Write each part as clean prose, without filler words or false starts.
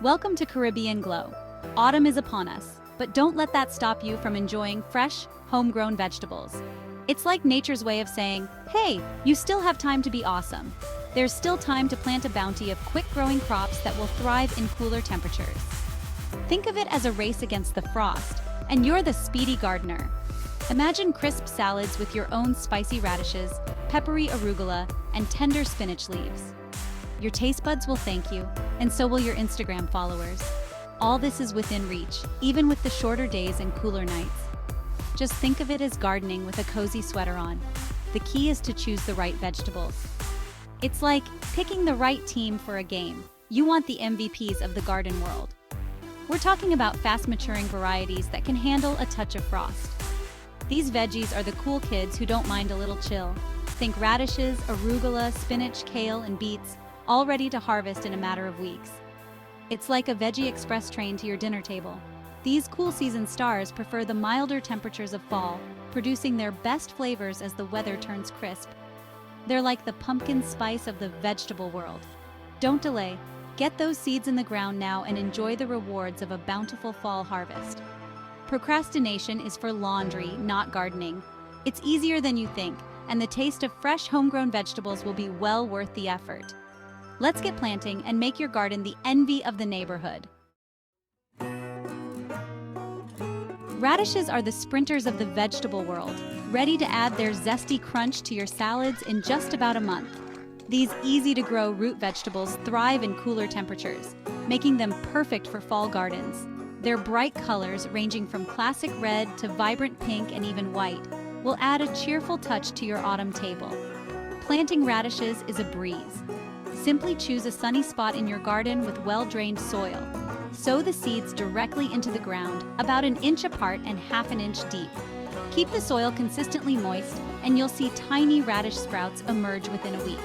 Welcome to Caribbean Glow. Autumn is upon us, but don't let that stop you from enjoying fresh, homegrown vegetables. It's like nature's way of saying, hey, you still have time to be awesome. There's still time to plant a bounty of quick-growing crops that will thrive in cooler temperatures. Think of it as a race against the frost, and you're the speedy gardener. Imagine crisp salads with your own spicy radishes, peppery arugula, and tender spinach leaves. Your taste buds will thank you, and so will your Instagram followers. All this is within reach, even with the shorter days and cooler nights. Just think of it as gardening with a cozy sweater on. The key is to choose the right vegetables. It's like picking the right team for a game. You want the MVPs of the garden world. We're talking about fast-maturing varieties that can handle a touch of frost. These veggies are the cool kids who don't mind a little chill. Think radishes, arugula, spinach, kale, and beets, all ready to harvest in a matter of weeks. It's like a veggie express train to your dinner table. These cool season stars prefer the milder temperatures of fall, producing their best flavors as the weather turns crisp. They're like the pumpkin spice of the vegetable world. Don't delay. Get those seeds in the ground now and enjoy the rewards of a bountiful fall harvest. Procrastination is for laundry, not gardening. It's easier than you think, and the taste of fresh homegrown vegetables will be well worth the effort. Let's get planting and make your garden the envy of the neighborhood. Radishes are the sprinters of the vegetable world, ready to add their zesty crunch to your salads in just about a month. These easy-to-grow root vegetables thrive in cooler temperatures, making them perfect for fall gardens. Their bright colors, ranging from classic red to vibrant pink and even white, will add a cheerful touch to your autumn table. Planting radishes is a breeze. Simply choose a sunny spot in your garden with well-drained soil. Sow the seeds directly into the ground, about an inch apart and half an inch deep. Keep the soil consistently moist, and you'll see tiny radish sprouts emerge within a week.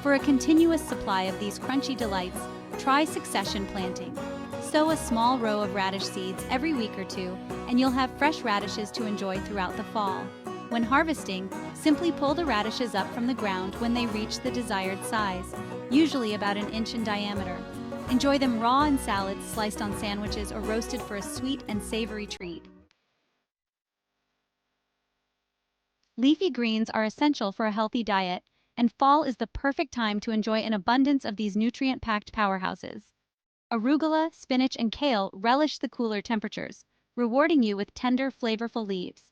For a continuous supply of these crunchy delights, try succession planting. Sow a small row of radish seeds every week or two, and you'll have fresh radishes to enjoy throughout the fall. When harvesting, simply pull the radishes up from the ground when they reach the desired size, usually about an inch in diameter. Enjoy them raw in salads, sliced on sandwiches, or roasted for a sweet and savory treat. Leafy greens are essential for a healthy diet, and fall is the perfect time to enjoy an abundance of these nutrient-packed powerhouses. Arugula, spinach, and kale relish the cooler temperatures, rewarding you with tender, flavorful leaves.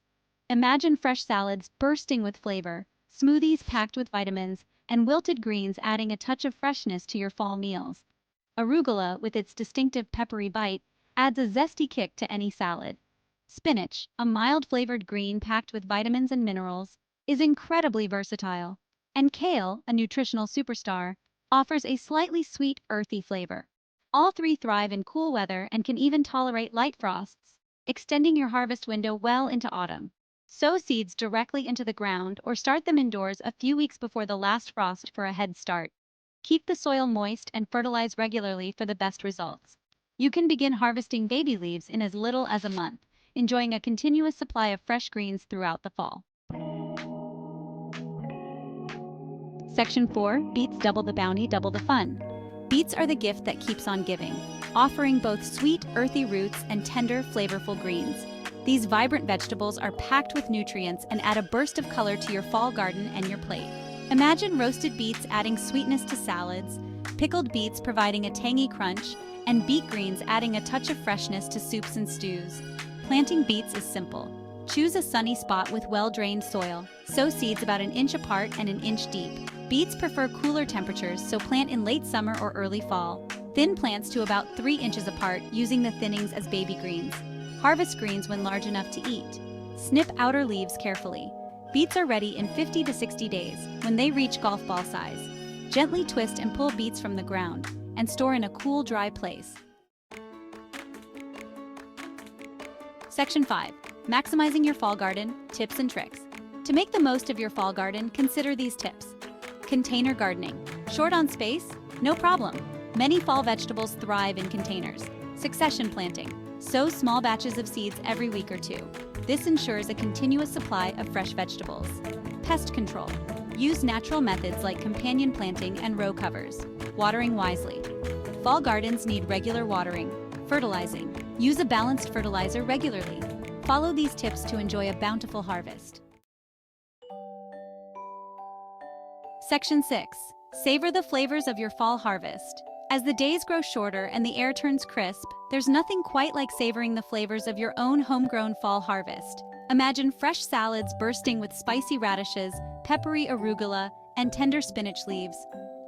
Imagine fresh salads bursting with flavor, smoothies packed with vitamins, and wilted greens adding a touch of freshness to your fall meals. Arugula, with its distinctive peppery bite, adds a zesty kick to any salad. Spinach, a mild-flavored green packed with vitamins and minerals, is incredibly versatile. And kale, a nutritional superstar, offers a slightly sweet, earthy flavor. All three thrive in cool weather and can even tolerate light frosts, extending your harvest window well into autumn. Sow seeds directly into the ground or start them indoors a few weeks before the last frost for a head start. Keep the soil moist and fertilize regularly for the best results. You can begin harvesting baby leaves in as little as a month, enjoying a continuous supply of fresh greens throughout the fall. Section 4, Beets double the bounty, double the fun. Beets are the gift that keeps on giving, offering both sweet, earthy roots and tender, flavorful greens. These vibrant vegetables are packed with nutrients and add a burst of color to your fall garden and your plate. Imagine roasted beets adding sweetness to salads, pickled beets providing a tangy crunch, and beet greens adding a touch of freshness to soups and stews. Planting beets is simple. Choose a sunny spot with well-drained soil. Sow seeds about an inch apart and an inch deep. Beets prefer cooler temperatures, so plant in late summer or early fall. Thin plants to about 3 inches apart, using the thinnings as baby greens. Harvest greens when large enough to eat. Snip outer leaves carefully. Beets are ready in 50 to 60 days, when they reach golf ball size. Gently twist and pull beets from the ground, and store in a cool, dry place. Section 5. Maximizing your fall garden, tips and tricks. To make the most of your fall garden, consider these tips. Container gardening. Short on space? No problem. Many fall vegetables thrive in containers. Succession planting. Sow small batches of seeds every week or two. This ensures a continuous supply of fresh vegetables. Pest control. Use natural methods like companion planting and row covers. Watering wisely. Fall gardens need regular watering, fertilizing. Use a balanced fertilizer regularly. Follow these tips to enjoy a bountiful harvest. Section 6. Savor the flavors of your fall harvest. As the days grow shorter and the air turns crisp, there's nothing quite like savoring the flavors of your own homegrown fall harvest. Imagine fresh salads bursting with spicy radishes, peppery arugula, and tender spinach leaves.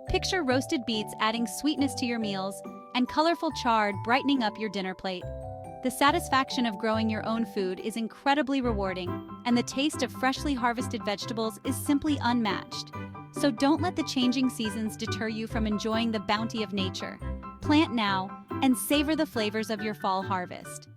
Picture roasted beets adding sweetness to your meals, and colorful chard brightening up your dinner plate. The satisfaction of growing your own food is incredibly rewarding, and the taste of freshly harvested vegetables is simply unmatched. So don't let the changing seasons deter you from enjoying the bounty of nature. Plant now and savor the flavors of your fall harvest.